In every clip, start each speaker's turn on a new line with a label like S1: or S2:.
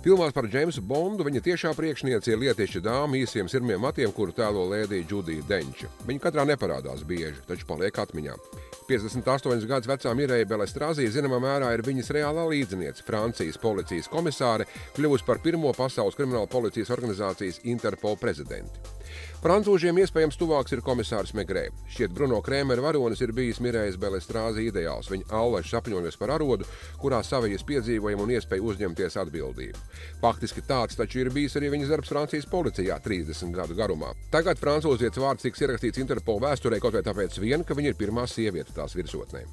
S1: Filmās par Džeimsu Bondu viņa tiešā priekšniece ir lietišķa dāma īsiem sirmiem matiem, kuru tēlo lēdija Džudija Denča. Viņa katrā neparādās bieži, taču paliek atmiņā. 58 gadus vecā Mireja Belestrāzī zināmā mērā ir viņas reālā līdziniece, Francijas policijas komisāre, kļuvusi par pirmo pasaules krimināla policijas organizācijas Interpol prezidenti. Francūžiem iespējams tuvāks ir komisārs Megrē. Šķiet, Bruno Krēmera varonis ir bijis Mirejas Belestrāzī ideāls. Viņa allaži sapņojas par arodu, kurā savijas piedzīvojumu un iespēju uzņemties atbildību. Faktiski tāds taču ir bijis arī viņas darbs Francijas policijā 30 gadu garumā. Tagad francūzietes vārds tiks ierakstīts Interpol vēsturē kaut vai tāpēc vien, ka viņa ir pirmā sieviete tās virsotnē.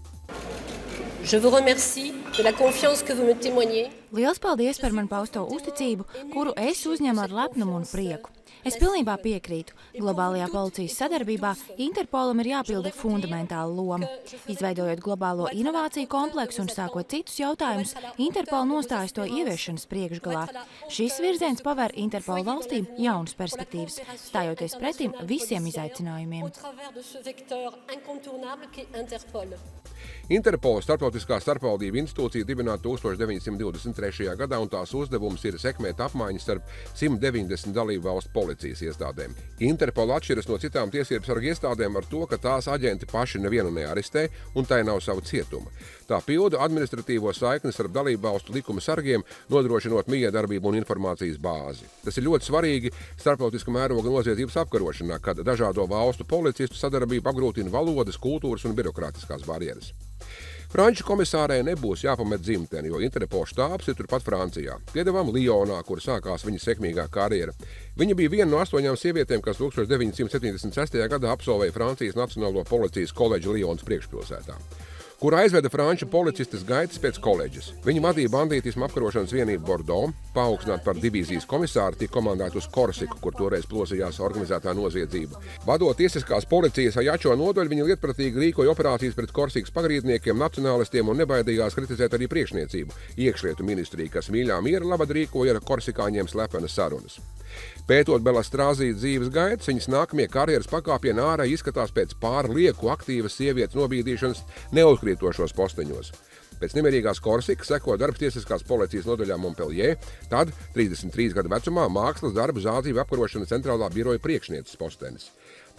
S2: Je vous remercie de la confiance que vous me témoignez.
S3: Liels paldies par man pausto uzticību, kuru es uzņemu ar lepnumu un prieku. Es pilnībā piekrītu. Globālajā policijas sadarbībā Interpolam ir jāpilda fundamentāla loma. Izveidojot globālo inovāciju kompleksu un sākot citus jautājumus, Interpol nostājas to ieviešanas priekšgalā. Šis virziens paver Interpol valstīm jaunas perspektīvas, stājoties pretim visiem izaicinājumiem.
S1: Interpol starptautiskā starpvaldību institūcija dibināta 1923. gadā, un tās uzdevums ir sekmēt apmaiņas starp 190 dalību valstu policijas iestādēm. Interpol atšķiras no citām tiesību sargu iestādēm ar to, ka tās aģenti paši nevienu nearestē un tai nav savu cietumu. Tā pilda administratīvo saikni starp dalību valstu likuma sargiem, nodrošinot mijiedarbību un informācijas bāzi. Tas ir ļoti svarīgi starptautiska mēroga noziedzības apkarošanā, kad dažādo valstu policistu sadarbību apgrūtina valodas, kultūras un birokrātiskās barjeras. Franču komisārei nebūs jāpamet dzimteni, jo Interpol štābs ir turpat Francijā. Piedevām Lionā, kur sākās viņas sekmīgā karjera. Viņa bija viena no 8 sievietēm, kas 1976. gadā absolvēja Francijas Nacionālo policijas koledžu Lionas priekšpilsētā, kur aizveda franču policistes gaitas pēc koledžas. Viņa vadīja bandītismu apkarošanas vienību Bordeaux, paaugstināt par divīzijas komisāru, tika komandēta uz Korsiku, kur toreiz plosījās organizētā noziedzība. Vadot tiesiskās policijas Ajačo nodaļu, viņa lietpratīgi rīkoja operācijas pret Korsikas pagrīdniekiem, nacionālistiem un nebaidījās kritizēt arī priekšniecību, iekšlietu ministriju, kas mīļā miera labad rīkoja ar korsikāņiem slepenas sarunas. Pētot Belestrāzī dzīves gaitas, viņas nākamie karjeras pakāpieni ārēji izskatās pēc pārlieku aktīvas sievietes nobīdīšanas neuzkrītošos posteņos. Pēc nemierīgās Korsikas seko darbs tiesiskās policijas nodaļā Montpellier, tad 33 gadu vecumā mākslas darbu zādzību apkarošanas centrālā biroja priekšnieces postenis.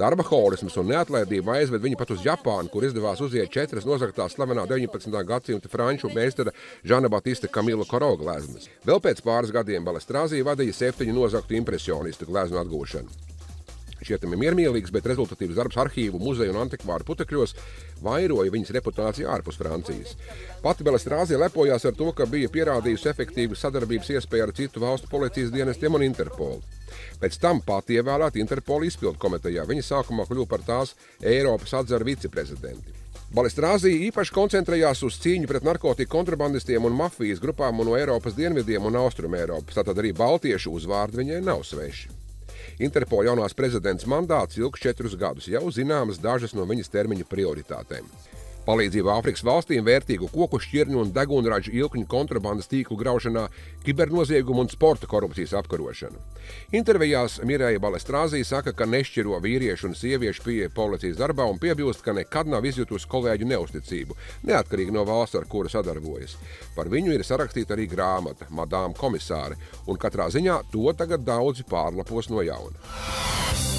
S1: Darba holisms un neatlaidība aizved viņu pat uz Japānu, kur izdevās uziet 4 nozaktās slavenā 19. gadsimta franču meistara Žana Batista Kamila Koro gleznas. Vēl pēc pāris gadiem Belestrāzī vadīja 7 nozaktu impresionistu gleznu atgūšanu. Šķietami miermīlīgs, bet rezultatīvs darbs arhīvu, muzeju un antikvāru putekļos vairoja viņas reputāciju ārpus Francijas. Pati Belestrāzī lepojās ar to, ka bija pierādījusi efektīvu sadarbības iespēju ar citu valstu policijas dienestiem un Interpolu. Pēc tam pati ievēlēta Interpola izpildu komitejā. Viņa sākumā kļuva par tās Eiropas atzaru viceprezidenti. Belestrāzī īpaši koncentrējās uz cīņu pret narkotiku kontrabandistiem un mafijas grupām no Eiropas dienvidiem un Austrum Eiropas, tātad arī baltiešu uzvārdi viņai nav sveši. Interpola jaunās prezidents mandāts ilgs 4 gadus, jau zināmas dažas no viņas termiņu prioritātēm. Palīdzība Āfrikas valstīm, vērtīgu koku šķirņu un degunražu ilkņu kontrabandas tīklu graušanā, kibernoziegumu un sporta korupcijas apkarošanu. Intervijās Mireja Belestrāzī saka, ka nešķiro vīriešu un sieviešu pieeja policijas darbā un piebilst, ka nekad nav izjutusi kolēģu neusticību, neatkarīgi no valsts, ar kuru sadarbojas. Par viņu ir sarakstīta arī grāmata Madame komisāre, un katrā ziņā to tagad daudzi pārlapos no jauna.